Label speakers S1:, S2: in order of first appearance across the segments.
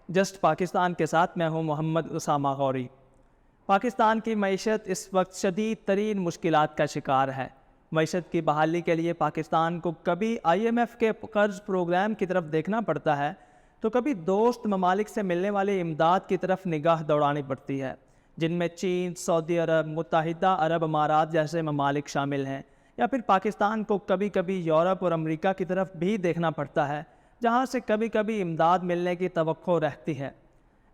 S1: Just Pakistan کے ساتھ میں ہوں محمد اسامہ غوری۔ پاکستان کی معیشت اس وقت شدید ترین مشکلات کا شکار ہے۔ معیشت کی بحالی کے لیے پاکستان کو کبھی IMF کے قرض پروگرام کی طرف دیکھنا پڑتا ہے تو کبھی دوست ممالک سے ملنے والی امداد کی طرف نگاہ دوڑانی پڑتی ہے، جن میں چین، سعودی عرب، متحدہ عرب امارات جیسے ممالک شامل ہیں، یا پھر پاکستان کو کبھی کبھی یورپ اور امریکہ کی طرف بھی دیکھنا پڑتا ہے، جہاں سے کبھی کبھی امداد ملنے کی توقع رہتی ہے۔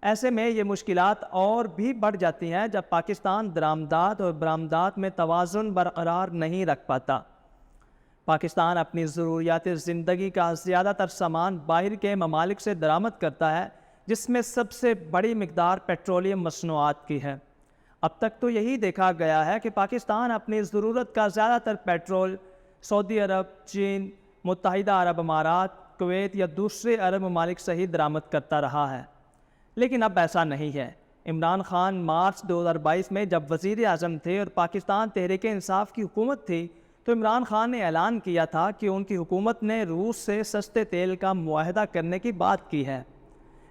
S1: ایسے میں یہ مشکلات اور بھی بڑھ جاتی ہیں جب پاکستان درآمدات اور برآمدات میں توازن برقرار نہیں رکھ پاتا۔ پاکستان اپنی ضروریات زندگی کا زیادہ تر سامان باہر کے ممالک سے درآمد کرتا ہے، جس میں سب سے بڑی مقدار پیٹرولیم مصنوعات کی ہے۔ اب تک تو یہی دیکھا گیا ہے کہ پاکستان اپنی ضرورت کا زیادہ تر پیٹرول سعودی عرب، چین، متحدہ عرب امارات، کویت یا دوسرے عرب ممالک سے ہی درآمد کرتا رہا ہے، لیکن اب ایسا نہیں ہے۔ عمران خان مارچ 2022 میں جب وزیر اعظم تھے اور پاکستان تحریک انصاف کی حکومت تھی تو عمران خان نے اعلان کیا تھا کہ ان کی حکومت نے روس سے سستے تیل کا معاہدہ کرنے کی بات کی ہے،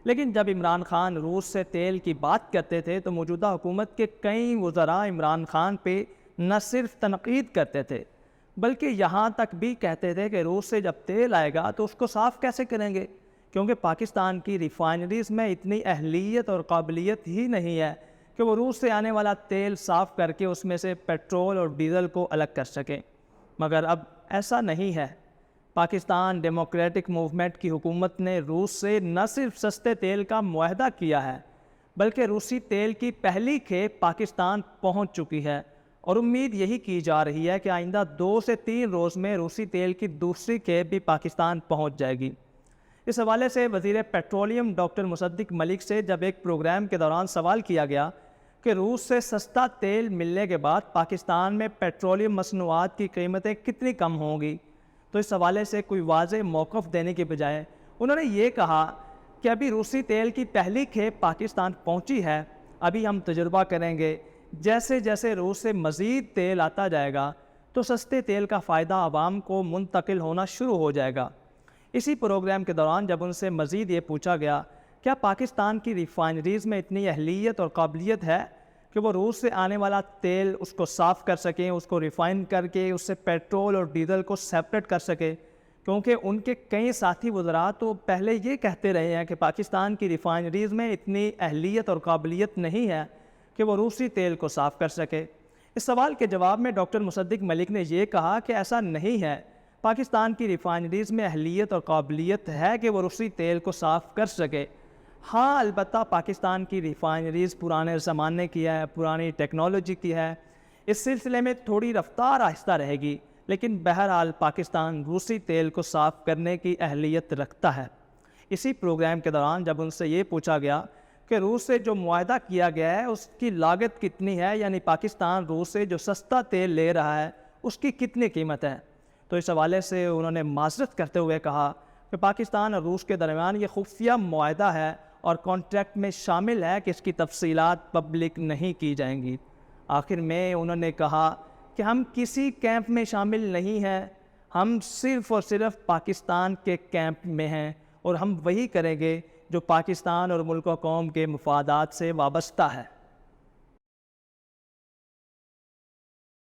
S1: لیکن جب عمران خان روس سے تیل کی بات کرتے تھے تو موجودہ حکومت کے کئی وزراء عمران خان پہ نہ صرف تنقید کرتے تھے بلکہ یہاں تک بھی کہتے تھے کہ روس سے جب تیل آئے گا تو اس کو صاف کیسے کریں گے، کیونکہ پاکستان کی ریفائنریز میں اتنی اہلیت اور قابلیت ہی نہیں ہے کہ وہ روس سے آنے والا تیل صاف کر کے اس میں سے پیٹرول اور ڈیزل کو الگ کر سکیں۔ مگر اب ایسا نہیں ہے۔ پاکستان ڈیموکریٹک موومنٹ کی حکومت نے روس سے نہ صرف سستے تیل کا معاہدہ کیا ہے بلکہ روسی تیل کی پہلی کھیپ پاکستان پہنچ چکی ہے، اور امید یہی کی جا رہی ہے کہ آئندہ 2 سے 3 روز میں روسی تیل کی دوسری کھیپ بھی پاکستان پہنچ جائے گی۔ اس حوالے سے وزیر پیٹرولیم ڈاکٹر مصدق ملک سے جب ایک پروگرام کے دوران سوال کیا گیا کہ روس سے سستا تیل ملنے کے بعد پاکستان میں پیٹرولیم مصنوعات کی قیمتیں کتنی کم ہوں گی، تو اس حوالے سے کوئی واضح موقف دینے کے بجائے انہوں نے یہ کہا کہ ابھی روسی تیل کی پہلی کھیپ پاکستان پہنچی ہے، ابھی ہم تجربہ کریں گے، جیسے جیسے روس سے مزید تیل آتا جائے گا تو سستے تیل کا فائدہ عوام کو منتقل ہونا شروع ہو جائے گا۔ اسی پروگرام کے دوران جب ان سے مزید یہ پوچھا گیا کیا پاکستان کی ریفائنریز میں اتنی اہلیت اور قابلیت ہے کہ وہ روس سے آنے والا تیل اس کو صاف کر سکیں، اس کو ریفائن کر کے اس سے پیٹرول اور ڈیزل کو سیپریٹ کر سکے، کیونکہ ان کے کئی ساتھی وزراء تو پہلے یہ کہتے رہے ہیں کہ پاکستان کی ریفائنریز میں اتنی اہلیت اور قابلیت نہیں ہے کہ وہ روسی تیل کو صاف کر سکے۔ اس سوال کے جواب میں ڈاکٹر مصدق ملک نے یہ کہا کہ ایسا نہیں ہے، پاکستان کی ریفائنریز میں اہلیت اور قابلیت ہے کہ وہ روسی تیل کو صاف کر سکے۔ ہاں، البتہ پاکستان کی ریفائنریز پرانے زمانے کی ہے، پرانی ٹیکنالوجی کی ہے، اس سلسلے میں تھوڑی رفتار آہستہ رہے گی، لیکن بہرحال پاکستان روسی تیل کو صاف کرنے کی اہلیت رکھتا ہے۔ اسی پروگرام کے دوران جب ان سے یہ پوچھا گیا کہ روس سے جو معاہدہ کیا گیا ہے اس کی لاگت کتنی ہے، یعنی پاکستان روس سے جو سستا تیل لے رہا ہے اس کی کتنی قیمت ہے، تو اس حوالے سے انہوں نے معذرت کرتے ہوئے کہا کہ پاکستان اور روس کے درمیان یہ خفیہ معاہدہ ہے اور کانٹریکٹ میں شامل ہے کہ اس کی تفصیلات پبلک نہیں کی جائیں گی۔ آخر میں انہوں نے کہا کہ ہم کسی کیمپ میں شامل نہیں ہیں، ہم صرف اور صرف پاکستان کے کیمپ میں ہیں اور ہم وہی کریں گے جو پاکستان اور ملک و قوم کے مفادات سے وابستہ ہے۔